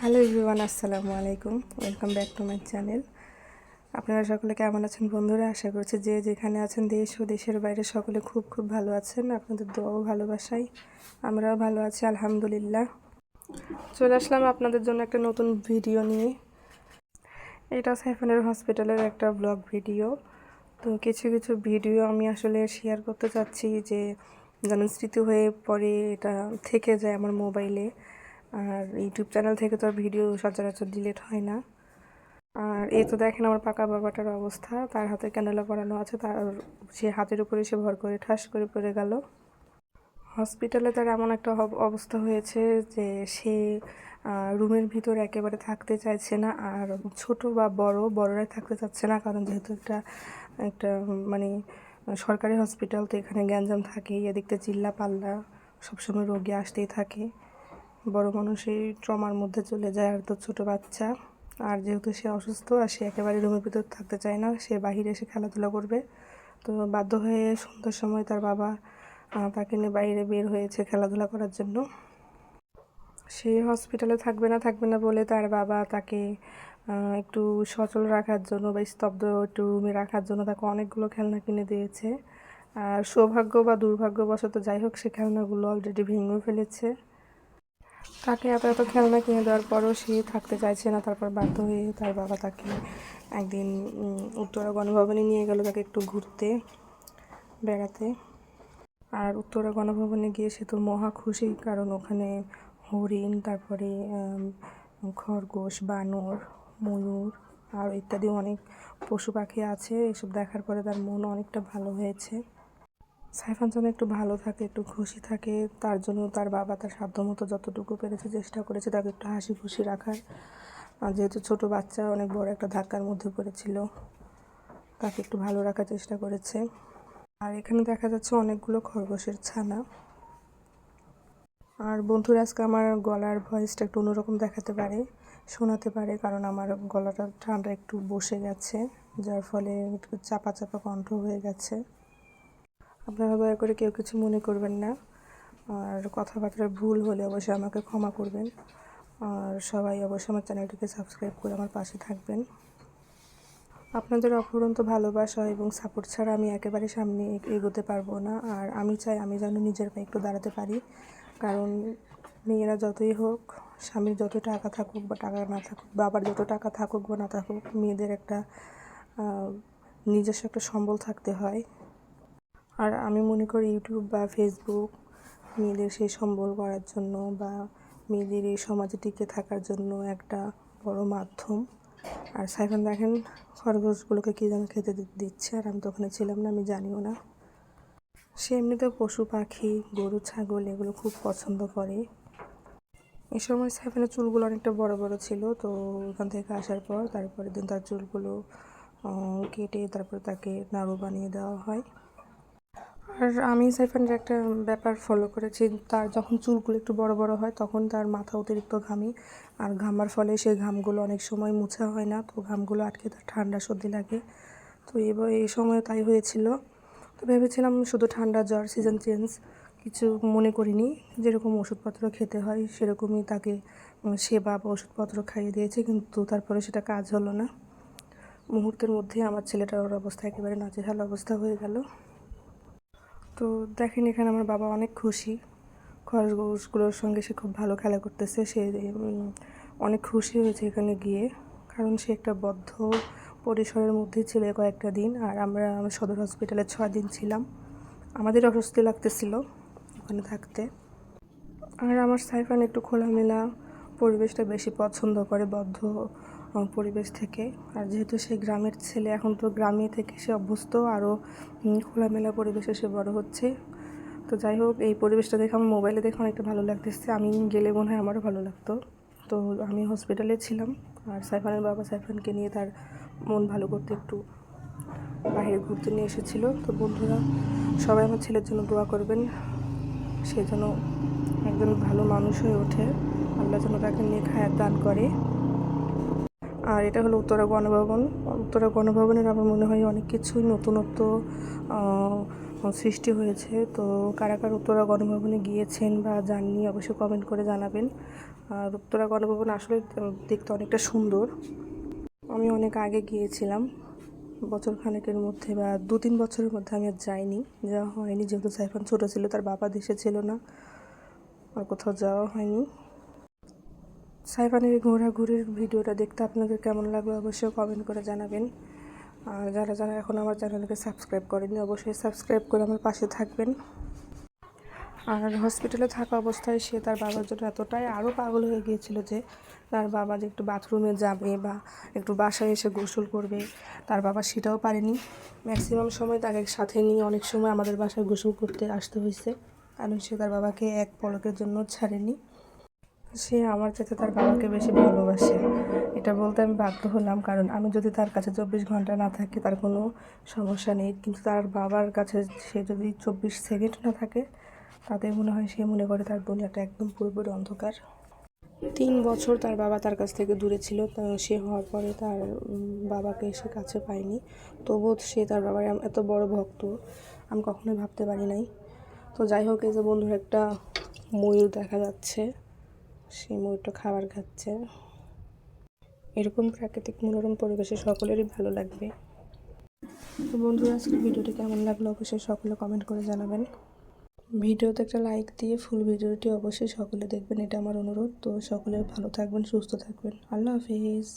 Hello everyone, আসসালামু আলাইকুম। Welcome back to my channel. আপনারা সকলে কেমন আছেন বন্ধুরা? আশা করছি যে যেখানে আছেন দেশ ও দেশের বাইরে সকলে খুব খুব ভালো আছেন। আপনাদের দোয়া ও ভালোবাসায় আমরাও ভালো আছি, আলহামদুলিল্লাহ। চলে আসলাম আপনাদের জন্য একটা নতুন ভিডিও নিয়ে। এটা সাইফানের হসপিটালের একটা ব্লগ ভিডিও। তো কিছু কিছু ভিডিও আমি আসলে শেয়ার করতে চাচ্ছি যে যেন স্মৃতি হয়ে পরে এটা থেকে যায় আমার মোবাইলে। আর ইউটিউব চ্যানেল থেকে তো আর ভিডিও সচরাচর ডিলিট হয় না। আর এই তো দেখেন আমার পাকা বাবাটার অবস্থা, তার হাতে ক্যান্ডেলা পরানো আছে, তার সে হাতের উপরে সে ভর করে ঠাস করে পড়ে গেল। হসপিটালে তার এমন একটা অবস্থা হয়েছে যে সে রুমের ভিতরে একেবারে থাকতে চাইছে না। আর ছোট বা বড়রাই থাকতে চাচ্ছে না, কারণ যেহেতু একটা একটা মানে সরকারি হসপিটাল, তো এখানে গ্যাঞ্জাম থাকে, এদিকটা চিল্লা পাল্লা, সবসময় রোগী আসতেই থাকে। বড় মানুষ এই ট্রমার মধ্যে চলে যায়, আর তো ছোটো বাচ্চা। আর যেহেতু সে অসুস্থ আর সে একেবারে রুমের ভিতর থাকতে চায় না, সে বাহিরে এসে খেলাধুলা করবে। তো বাধ্য হয়ে সন্ধ্যার সময় তার বাবা তাকে নিয়ে বাইরে বের হয়েছে খেলাধুলা করার জন্য। সে হসপিটালে থাকবে না বলে তার বাবা তাকে একটু সচল রাখার জন্য বা স্তব্ধ একটু রুমে রাখার জন্য তাকে অনেকগুলো খেলনা কিনে দিয়েছে। আর সৌভাগ্য বা দুর্ভাগ্যবশত যাই হোক, সে খেলনাগুলো অলরেডি ভেঙেও ফেলেছে। তাকে এত এত খেলনা কিনে দেওয়ার পরও সে থাকতে চাইছে না। তারপর বাধ্য হয়ে তার বাবা তাকে একদিন উত্তরা গণভবনে নিয়ে গেল তাকে একটু ঘুরতে বেড়াতে। আর উত্তরা গণভবনে গিয়ে সে তো মহা খুশি, কারণ ওখানে হরিণ, তারপরে খরগোশ, বানর, ময়ূর আর ইত্যাদি অনেক পশু পাখি আছে। এসব দেখার পরে তার মন অনেকটা ভালো হয়েছে। সাইফান যেন একটু ভালো থাকে, একটু খুশি থাকে, তার জন্য তার বাবা তার সাধ্যমতো যতটুকু পেরেছে চেষ্টা করেছে তাকে একটু হাসি খুশি রাখার। আর যেহেতু ছোট বাচ্চা অনেক বড় একটা ধাক্কার মধ্যে পড়েছিল, তাকে একটু ভালো রাখার চেষ্টা করেছে। আর এখানে দেখা যাচ্ছে অনেকগুলো খরগোশের ছানা। আর বন্ধুরা, আজকে আমার গলার ভয়েসটা একটু অন্যরকম দেখাতে পারে, শোনাতে পারে, কারণ আমার গলাটা ঠান্ডা একটু বসে গেছে, যার ফলে একটু চাপা চাপা কণ্ঠ হয়ে গেছে। আপনারা দয়া করে কেউ কিছু মনে করবেন না। আর কথাবার্তার ভুল হলে অবশ্যই আমাকে ক্ষমা করবেন। আর সবাই অবশ্যই আমার চ্যানেলটিকে সাবস্ক্রাইব করে আমার পাশে থাকবেন। আপনাদের অফুরন্ত ভালোবাসা এবং সাপোর্ট ছাড়া আমি একেবারে সামনে এগোতে পারবো না। আর আমি চাই আমি যেন নিজের পায়ে একটু দাঁড়াতে পারি, কারণ মেয়েরা যতই হোক, স্বামীর যত টাকা থাকুক বা টাকা না থাকুক, বাবার যত টাকা থাকুক বা না থাকুক, মেয়েদের একটা নিজস্ব একটা সম্বল থাকতে হয়। আর আমি মনে করি ইউটিউব বা ফেসবুক মেয়েদের সেই সম্বল করার জন্য বা মেয়েদের এই সমাজে টিকে থাকার জন্য একটা বড় মাধ্যম। আর সাইফান দেখেন খরগোশগুলোকে কী যেন খেতে দিচ্ছে, আর আমি তো ওখানে ছিলাম না, আমি জানিও না। সে এমনিতেও পশু পাখি, গরু ছাগল এগুলো খুব পছন্দ করে। এই সময় সাইফানের চুলগুলো অনেকটা বড় বড় ছিল, তো ওখান থেকে আসার পর তারপরের দিন তার চুলগুলো কেটে তারপর তাকে নাড়ু বানিয়ে দেওয়া হয়। আর আমি সাইফানের একটা ব্যাপার ফলো করেছি, তার যখন চুলগুলো একটু বড় বড় হয় তখন তার মাথা অতিরিক্ত ঘামে, আর ঘামার ফলে সেই ঘামগুলো অনেক সময় মুছা হয় না, তো ঘামগুলো আটকে তার ঠান্ডা সর্দি লাগে। তো এবার এই সময় তাই হয়েছিল। তো ভেবেছিলাম শুধু ঠান্ডা জ্বর, সিজন চেঞ্জ, কিছু মনে করিনি। যেরকম ওষুধপত্র খেতে হয় সেরকমই তাকে সেবা বা ওষুধপত্র খাইয়ে দিয়েছে, কিন্তু তারপরে সেটা কাজ হলো না। মুহূর্তের মধ্যে আমার ছেলেটার অবস্থা একেবারে নাজেহাল অবস্থা হয়ে গেল। তো দেখেন এখানে আমার বাবা অনেক খুশি, খরগোশগুলোর সঙ্গে সে খুব ভালো খেলা করতেছে। সে অনেক খুশি হয়েছে এখানে গিয়ে, কারণ সে একটা বদ্ধ পরিসরের মধ্যে ছিল কয়েকটা দিন। আর আমরা সদর হসপিটালে 6 দিন ছিলাম। আমাদের অস্বস্তি লাগতেছিল ওখানে থাকতে। আর আমার সাইফান একটু খোলামেলা পরিবেশটা বেশি পছন্দ করে, বদ্ধ পরিবেশ থেকে। আর যেহেতু সে গ্রামের ছেলে, এখন তো গ্রামে থেকে সে অভ্যস্ত, আরও খোলামেলা পরিবেশে সে বড় হচ্ছে। তো যাই হোক, এই পরিবেশটা দেখে আমার মোবাইলে দেখে অনেকটা ভালো লাগতেছে। আমি গেলে মনে হয় আমারও ভালো লাগতো। তো আমি হসপিটালে ছিলাম, আর সাইফানের বাবা সাইফানকে নিয়ে তার মন ভালো করতে একটু বাইরে ঘুরতে নিয়ে এসেছিলো। তো বন্ধুরা, সবাই আমার ছেলের জন্য দোয়া করবেন, সে যেন একজন ভালো মানুষ হয়ে ওঠে, আল্লাহ যেন তাকে নিয়ে হায়াত দান করে। আর এটা হলো উত্তরা গণভবন। উত্তরা গণভবনের আমার মনে হয় অনেক কিছুই নতুনত্ব সৃষ্টি হয়েছে। তো কারা কারা উত্তরা গণভবনে গিয়েছেন বা যাননি অবশ্যই কমেন্ট করে জানাবেন। আর উত্তরা গণভবন আসলে দেখতে অনেকটা সুন্দর। আমি অনেক আগে গিয়েছিলাম, বছর খানেকের মধ্যে বা 2-3 বছরের মধ্যে আমি আর যাইনি, যাওয়া হয়নি, যেহেতু সাইফান ছোটো ছিল, তার বাবা দেশে ছিল না, আর কোথাও যাওয়া হয়নি। সাইফানের ঘোরাঘুরির ভিডিওটা দেখতে আপনাদের কেমন লাগলো অবশ্যই কমেন্ট করে জানাবেন। আর যারা যারা এখন আমার চ্যানেলকে সাবস্ক্রাইব করেনি অবশ্যই সাবস্ক্রাইব করে আমার পাশে থাকবেন। আর হসপিটালে থাকা অবস্থায় সে তার বাবার জন্য এতটাই আরও পাগল হয়ে গিয়েছিল যে তার বাবা যে একটু বাথরুমে যাবে বা একটু বাসায় এসে গোসল করবে, তার বাবা সেটাও পারেনি। ম্যাক্সিমাম সময় তাকে সাথে নিয়ে অনেক সময় আমাদের বাসায় গোসল করতে আসতে হয়েছে, কারণ সে তার বাবাকে এক পলকের জন্য ছাড়েনি। সে আমার চাইতে তার বাবাকে বেশি ভালোবাসে, এটা বলতে আমি বাধ্য হলাম, কারণ আমি যদি তার কাছে 24 ঘন্টা না থাকি তার কোনো সমস্যা নেই, কিন্তু তার বাবার কাছে সে যদি 24 সেকেন্ড না থাকে তাতে মনে হয় সে মনে করে তার দুনিয়াটা একদম পুরোপুরি অন্ধকার। 3 বছর তার বাবা তার কাছ থেকে দূরে ছিল, সে হওয়ার পরে তার বাবাকে সে কাছে পায়নি, তবুও সে তার বাবার এত বড় ভক্ত আমি কখনোই ভাবতে পারি নাই। তো যাই হোক, এই যে বন্ধুর একটা ময়ূর দেখা যাচ্ছে, সেই ময়ূরটা খাবার খাচ্ছে। এরকম প্রাকৃতিক মনোরম পরিবেশে সকলেরই ভালো লাগবে। তো বন্ধুরা, আজকের ভিডিওটি কেমন লাগলো অবশ্যই সকলে কমেন্ট করে জানাবেন। ভিডিওতে একটা লাইক দিয়ে ফুল ভিডিওটি অবশ্যই সকলে দেখবেন, এটা আমার অনুরোধ। তো সকলে ভালো থাকবেন, সুস্থ থাকবেন। আল্লাহ হাফিজ।